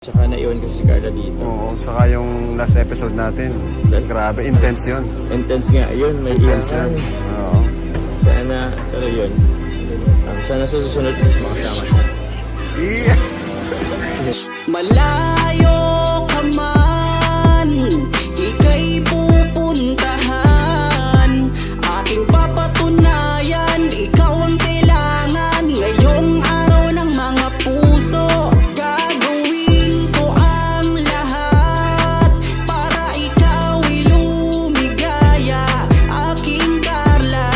Tsaka naiwan ko si Carla dito. Oo, saka yung last episode natin. Grabe, intense yun. Intense nga, yun, may Intense iyakan. yun. Oo. Sana, pero yun. Sana sa susunod, makasama siya. Yeah. Malayo ka man, ika'y pupuntahan. Aking papatunayan, ikaw ang kailangan. Ngayong araw ng mga puso, gagawin ko ang lahat para ikaw'y lumigaya. Aking Carla,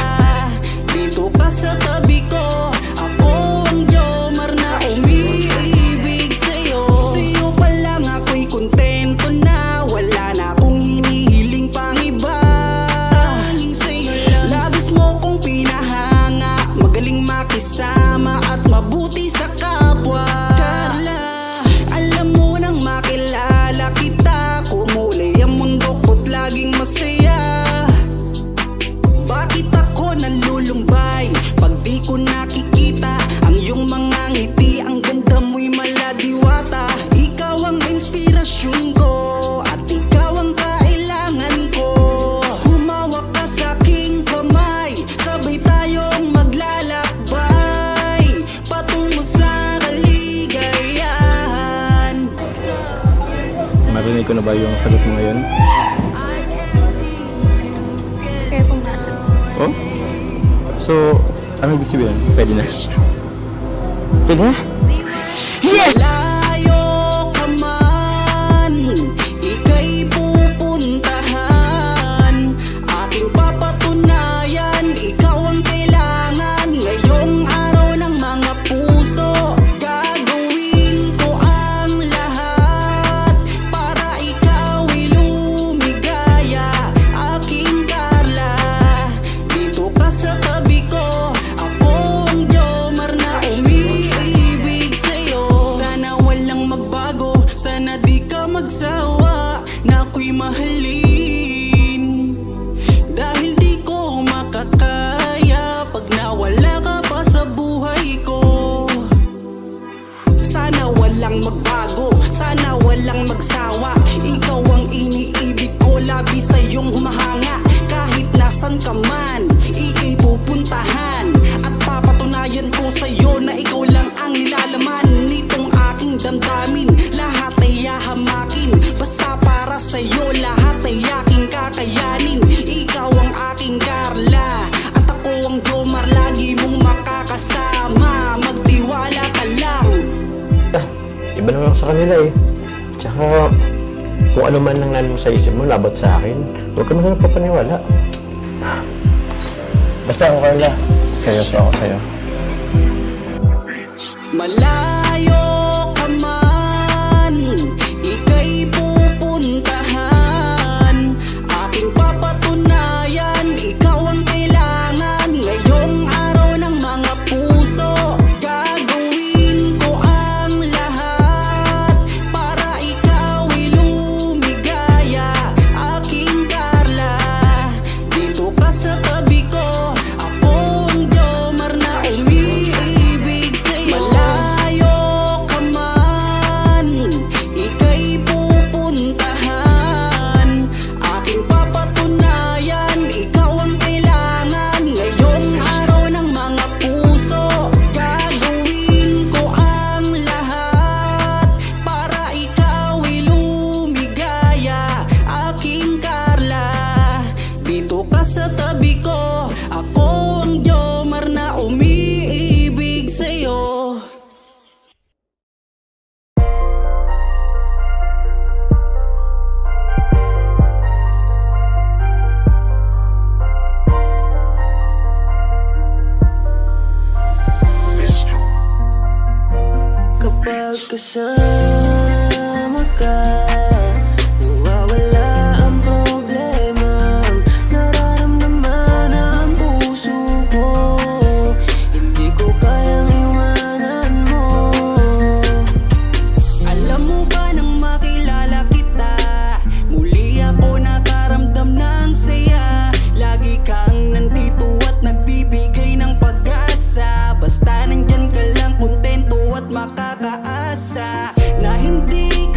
dito ka sa tabi ko. Ako ang Jomar na umiibig sa'yo. Sa'yo pa lang ako'y kontento na. Wala na akong hinihiling pang iba. Labis mo kong pinahanga, magaling makisama at mabuti sa kapwa. Alam mo nang makilala kita, kumulay ang mundo ko't laging masaya. Bakit ako nalulumbay pag di ko nakikita ang iyong mga ngiti? Ang ganda mo'y maladiwata. Ikaw ang inspirasyon ko at ikaw ang kailangan ko. Humawak ka sa aking kamay, sabay tayong maglalakbay patungo sa kaligayahan. Marinig ko na ba yung sagot mo ngayon? Kaya kung bakit. Oh? So, ano ibig sabihin? Pwede na? Pwede na? Malayo ka man, ika'y pupuntahan. Aking papatunayan, ikaw ang kailangan. Ngayong araw ng mga puso, gagawin ko ang lahat para ikaw'y lumigaya. Aking Carla, dito ka sa tabi ko. Ako ang Jomar na umiibig sa'yo. Sana walang magbago, sana di ka magsawa na ako'y mahalin. Dahil di ko makakaya pag nawala ka pa sa buhay ko. Sana walang magbago, sana walang magsawa. Ikaw ang iniibig ko, labi sa iyong humahanga. Kahit nasan ka man, ika'y pupuntahan. At papatunayan ko sa'yo na ikaw lang ang nilalaman nitong aking damdamin. Lahat ay hahamakin, basta para sa'yo lahat ay aking kakayanin. Ikaw ang aking Carla at ako ang Jomar, lagi mong makakasama. Magtiwala ka lang. Iba naman ako sa kanila eh. Tsaka, kung ano man ang nandun sa isip mo, labat sa akin, huwag ka naman nagpapaniwala. Basta ako, Carla. Seryoso ako sa'yo. Malayo ka man, ika'y pupuntahan. Aking papatunayan, ikaw ang kailangan. Ngayong araw ng mga puso, gagawin ko ang lahat para ikaw'y lumigaya. Aking Carla, dito ka sa tabi ko. Ako ang Jomar na umiibig sa'yo. Malayo ka man, ika'y pupuntahan. Aking papatunayan, ikaw ang kailangan. Ngayong araw ng mga puso, gagawin ko ang lahat para ikaw'y lumigaya. Aking Carla, dito ka sa tabi ko. Ako ang Jomar na umiibig sa'yo. Kapag kasama ka, nawawala ang problema. Nararamdaman ang puso ko, hindi ko kayang iwanan mo. Alam mo ba nang makilala kita, muli ako nakaramdam ng saya. Lagi kang nandito at nagbibigay ng pag-asa. Basta nandyan ka lang, kontento at makakaasa na hindi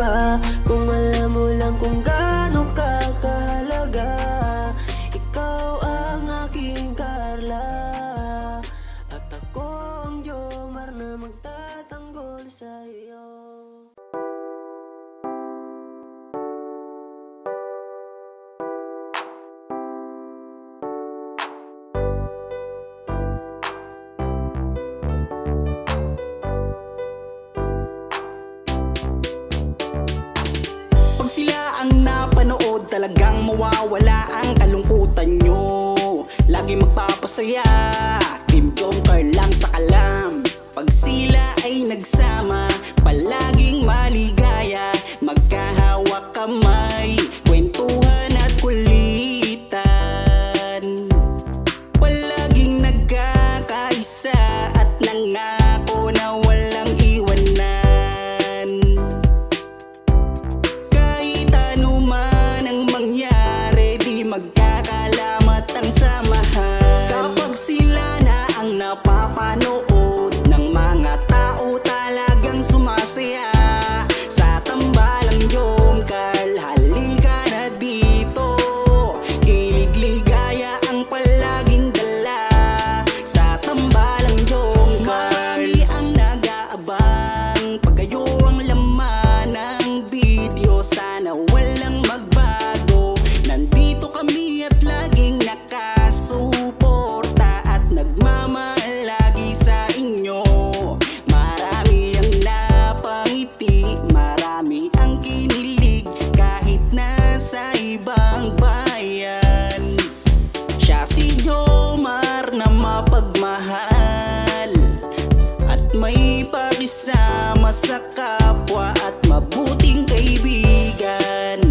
ba? Kung alam mo lang kung gaano ka kahalaga. Ikaw ang aking Carla, at ako ang Jomar na magtatanggol sa'yo. Pag sila ang napanood, talagang mawawala ang kalungkutan nyo. Lagi magpapasaya, Team Jomcar lang sa kalam. Pag sila ay nagsama, palaging maligaya. Magkahawak kamay, kwentuhan at kulitan. Palaging nagkakaisa at nangako na walang iwanan. Kahit ano man ang mangyari, di magkakalamat ang samahan. Kapag sila na ang napapanood ng mga tao, talagang sumasaya. Sa tambalang Jomcar, halika na dito. Kilig ligaya ang palaging dala. Sa tambalang Jomcar, marami ang nag-aabang. Pag kayo ang laman ng video, sana walang magbago. Nandito kami at laging nakasuporta at nagmamahal lagi sa inyo. Marami ang napangiti, marami ang kinilig, kahit nasa ibang bayan. Siya si Jomar na mapagmahal at may pakisama sa kapwa at mabuting kaibigan.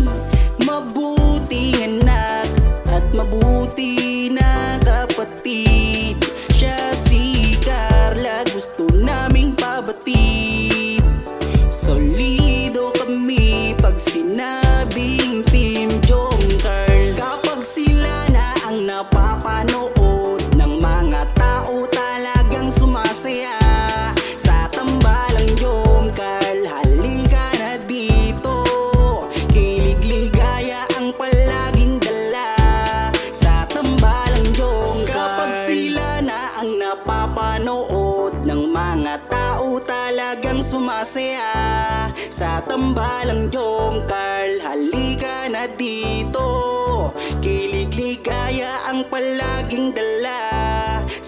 Mabuting anak at mabuti na kapatid. Siya si Carla, gusto naming pabatid. Solido kami pag sinabing Team Jomcar. Kapag sila na ang napapanood ng mga tao, talagang sumasaya. Sa tambalang Jomcar, halika na dito. Kilig ligaya ang palaging dala. Sa tambalang Jomcar. Kapag sila na ang napapanood ng mga tao, talagang sumasaya. Sa tambalang Jomcar, halika na dito. Kilig ligaya ang palaging dala.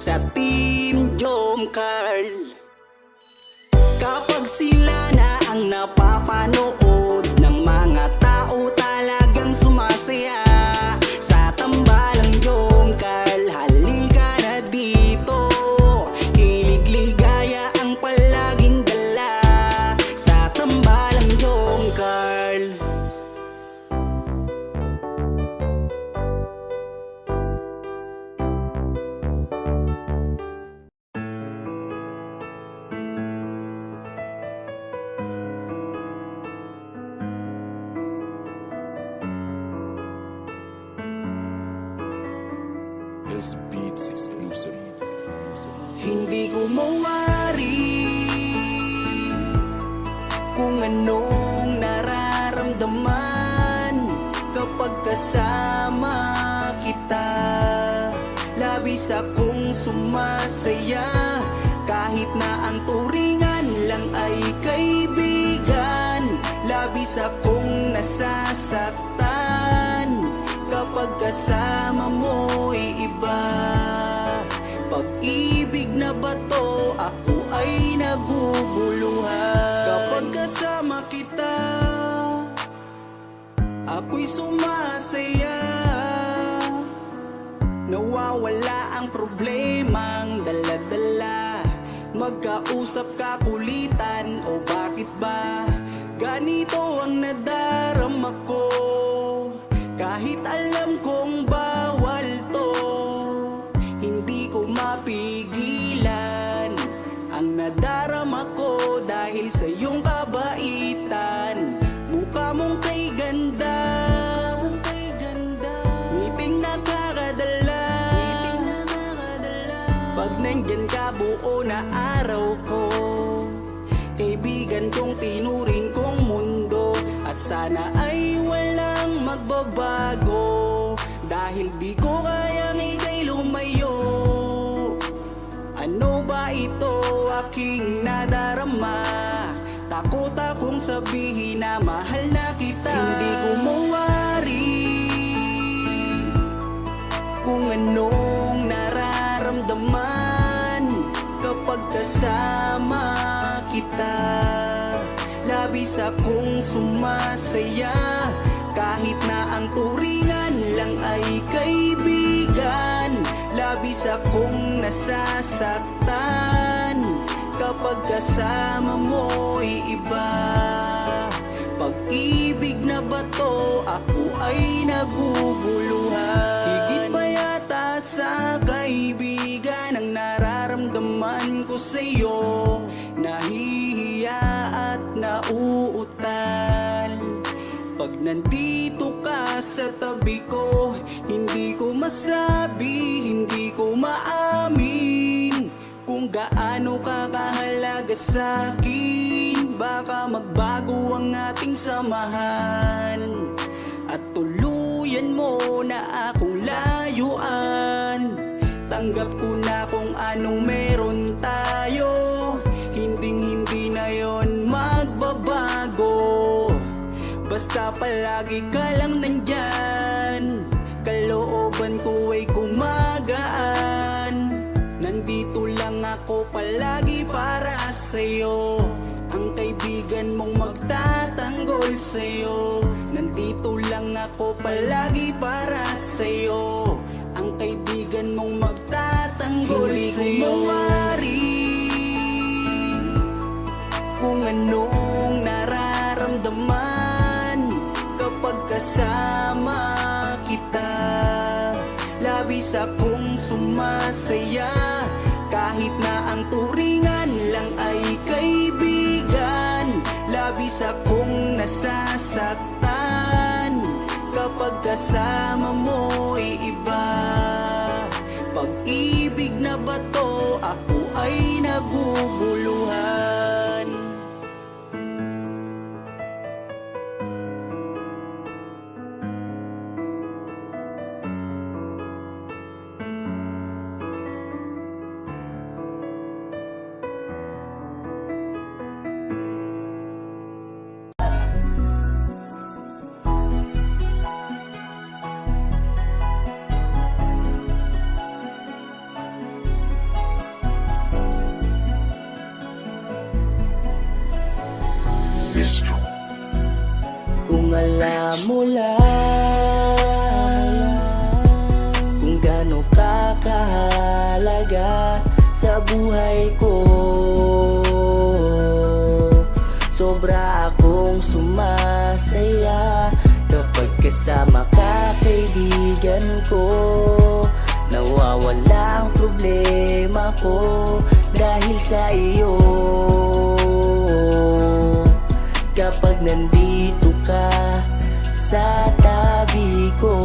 Sa Team Jomcar. Kapag sila na ang napapanood ng mga tao, talagang sumasaya. Sa tambalang Jomcar, halika na dito. Kilig ligaya ang palaging dala. Sa tambalang Jomcar. This beats exclusive. Hindi ko mawari kung anong nararamdaman kapag kasama kita. Labis akong sumasaya kahit na ang turingan lang ay kaibigan. Labis akong nasasaktan kapag kasama mo'y iba. Pag-ibig na bato, ako ay naguguluhan. Kapag kasama kita, ako'y sumasaya. Nawawala ang problemang dala-dala. Magkausap ka kulitan, o bakit ba? Ganito ang nadarama ko. Kahit alam kong bawal to, hindi ko mapigilan ang nadarama ko dahil sa iyong kabaitan. Mukha mong kay ganda, ngiping nakakadala. Pag nandyan ka, buo na araw ko. Kaibigan kong tinuring kong mundo. Sana ay walang magbabago, dahil di ko kayang ika'y lumayo. Ano ba ito aking nadarama? Takot akong sabihin na mahal na kita. Hindi ko mawari kung anong nararamdaman kapag kasama kita. Labis akong sumasaya kahit na ang turingan lang ay kaibigan. Labis akong nasasaktan kapag kasama mo'y iba. Pag-ibig na bato, ako ay naguguluhan. Higit pa yata sa kaibigan ang nararamdaman ko sa'yo. Nahihiya at nauutal pag nandito ka sa tabi ko. Hindi ko masabi, hindi ko maamin kung gaano ka kahalaga sa'kin. Baka magbago ang ating samahan at tuluyan mo na akong layuan. Tanggap ko na kung anong meron tayo, hinding-hindi na yon magbabago. Basta palagi ka lang nandyan, kalooban ko ay gumagaan. Nandito lang ako palagi para sa'yo, ang kaibigan mong magtatanggol sa'yo. Nandito lang ako palagi para sa'yo, ang kaibigan mong magtatanggol sa'yo. Hindi ko mawari kung anong nararamdaman kapag kasama kita. Labis akong sumasaya kahit na ang turingan lang ay kaibigan. Labis akong nasasaktan kapag kasama mo'y iba. Pag-ibig na bato, ako ay naguguluhan. Kung alam mo lang kung gaano ka kahalaga sa buhay ko, sobra akong sumasaya kapag kasama ka, kaibigan ko. Nawawala ang problema ko dahil sa iyo. Kapag nandito ka sa tabi ko,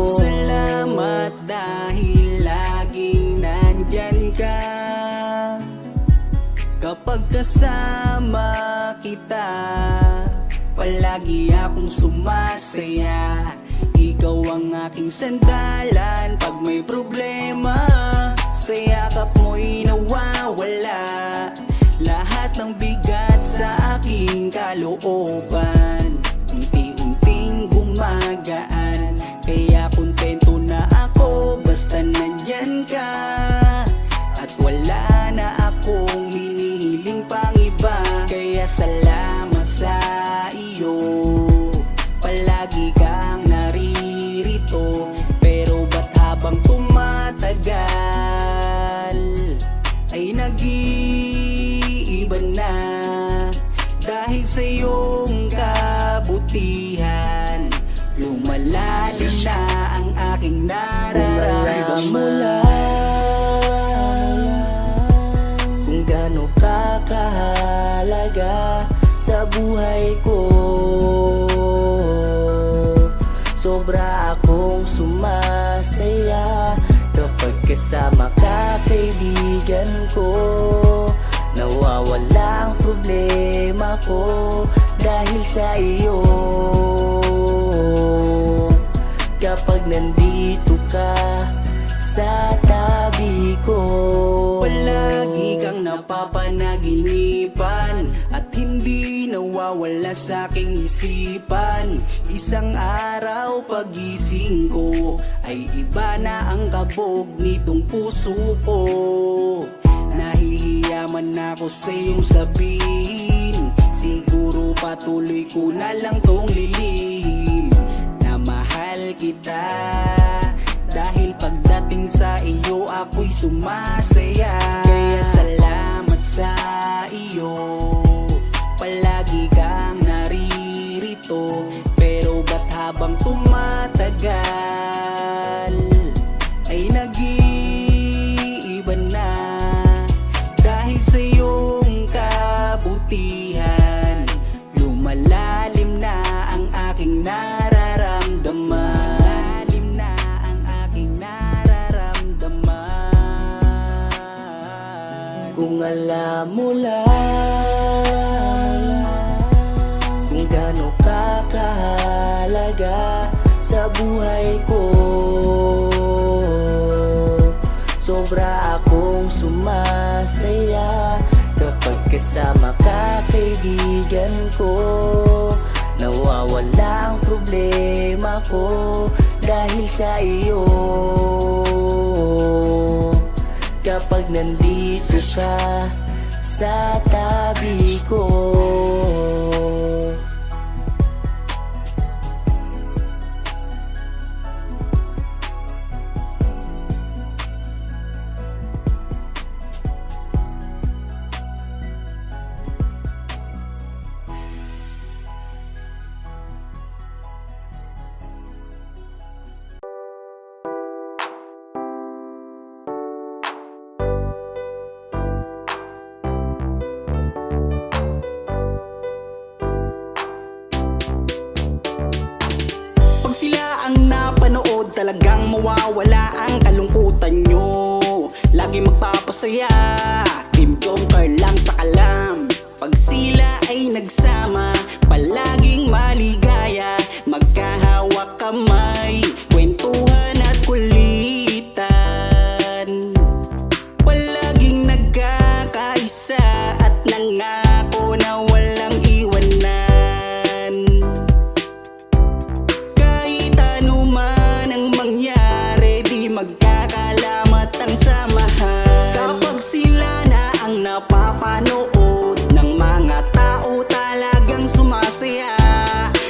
salamat dahil laging nandyan ka. Kapag kasama kita, palagi akong sumasaya. Ikaw ang aking sandalan pag may problema. Sa yakap mo'y nawawala lahat ng bigat sa aking kalooban. Unti-unting gumagaan, kaya kontento na ako basta nandyan ka. At wala na akong hinihiling pang iba, kaya salamat sa iyo. Palagi kang naririto, pero ba't habang tumatagal ay nag-iiba na? Dahil sa iyong kabutihan, lumalalim na ang aking nararamdaman. Kung gaano ka kahalaga sa buhay ko, sobra akong sumasaya kapag kasama ka, kaibigan ko. Nawawala ang problema ko dahil sa iyo. Kapag nandito ka sa tabi ko, Palagi kang napapanaginipan at hindi nawawala sa aking isipan. Isang araw pagising ko ay iba na ang kabog nitong puso ko. Nahihiya man ako sa iyong sabihin, siguro patuloy ko na lang tong lilihim na mahal kita. Dahil pagdating sa iyo ako'y sumasaya. Kaya salamat sa iyo, palagi kang naririto. Pero ba't habang tumatagal ay nag-iiba na? Dahil sa iyong kabutihan, lumalalim na ang aking nararamdaman. kung alam mo lang kung gaano ka kahalaga sa buhay ko. Sobra akong sumasaya kapag kasama ka, kaibigan ko. Nawawala ang problema ko dahil sa iyo. Kapag nandito ka sa tabi ko, Pag sila ang napanood, talagang mawawala ang kalungkutan nyo. Lagi magpapasaya, Team Jomcar lang sa kalam. Pag sila ay nagsama, palaging maligaya. Magkahawak kamay, kwentuhan at kulitan. Palaging nagkakaisa at nangako na walang iwanan. Magkakalamat ang samahan. Kapag sila na ang napapanood ng mga tao, talagang sumasaya.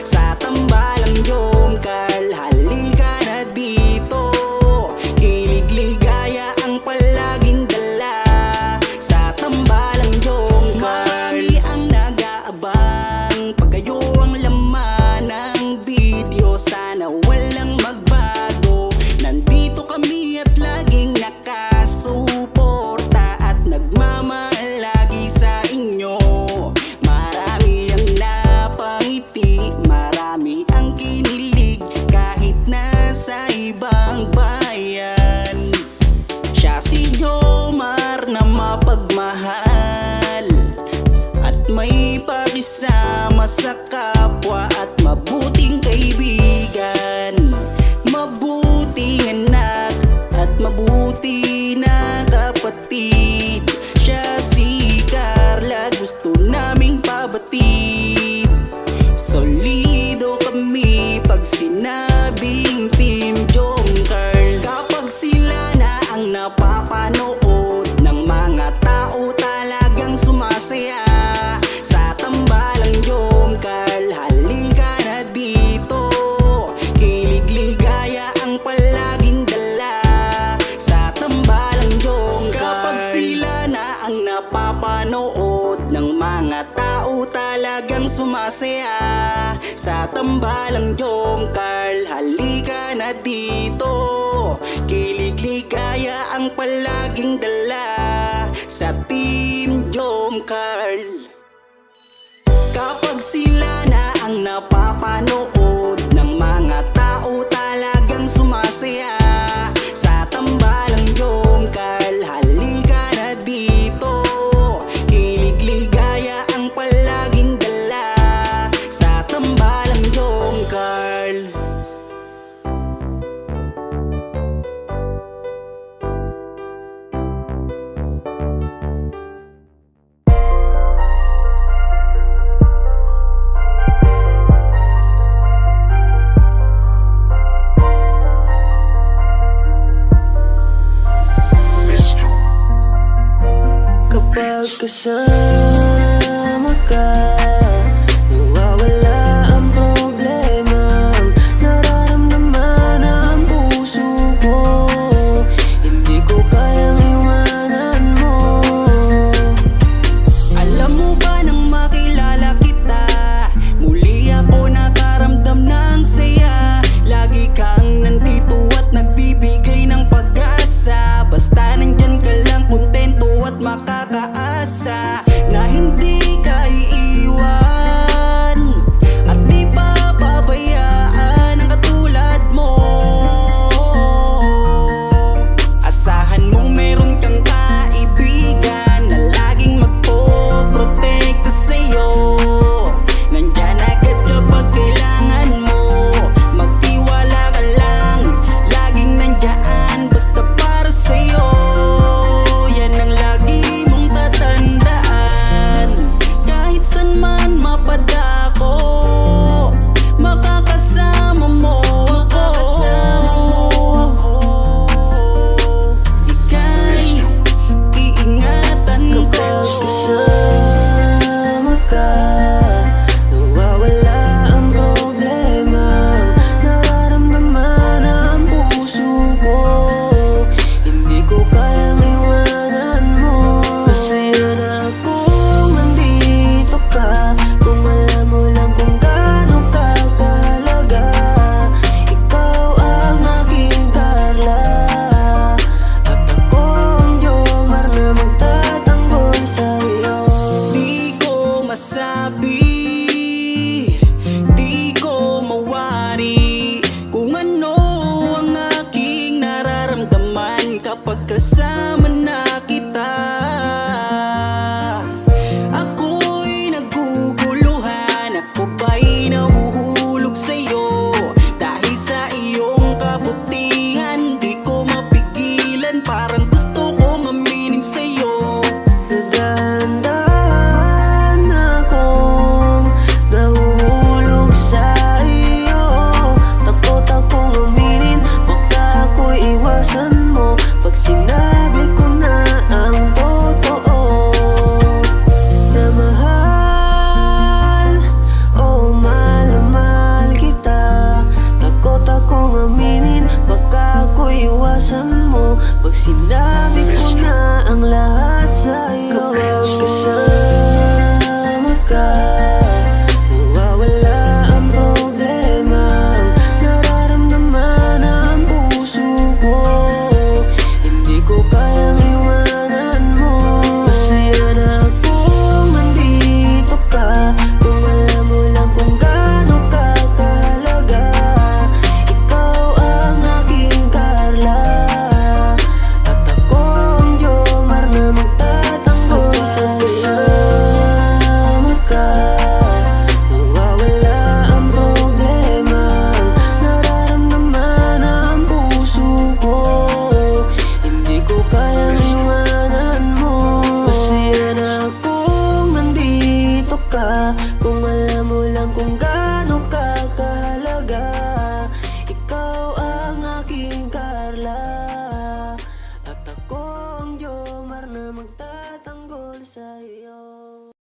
Sa tambalang Jomcar, halika na dito. Kilig-ligaya ang palaging dala. Sa tambalang Jomcar, marami ang nag-aabang. Pag kayo ang laman ng video, sana walang magbago. Nandito kami at laging nakasuporta at nagmamahal lagi sa inyo. Marami ang napangiti, marami ang kinilig kahit nasa ibang bayan. Siya si Jomar na mapagmahal at may pakisama sa kapwa at mabuting kaibigan. Mabuting anak at mabuti na kapatid. Siya si Carla, gusto naming pabatid. Solido kami pag sinabing Team Jomcar. Kapag sila na ang napapanood ng mga tao, talagang sumasaya. Sa tambalang Jomcar, halika na dito. Kilig-ligaya ang palaging dala. Sa tambalang Jomcar, kapag sila na ang napapanood ng mga tao, talagang sumasaya. Sa tambalang Jomcar, halika na dito. Kilig-ligaya ang palaging dala. Sa Team Jomcar. Kapag sila na ang napapanood ng mga tao, talagang sumasaya. Sa tambalang Jomcar, halika na dito. Kilig-ligaya ang palaging dala. ka sa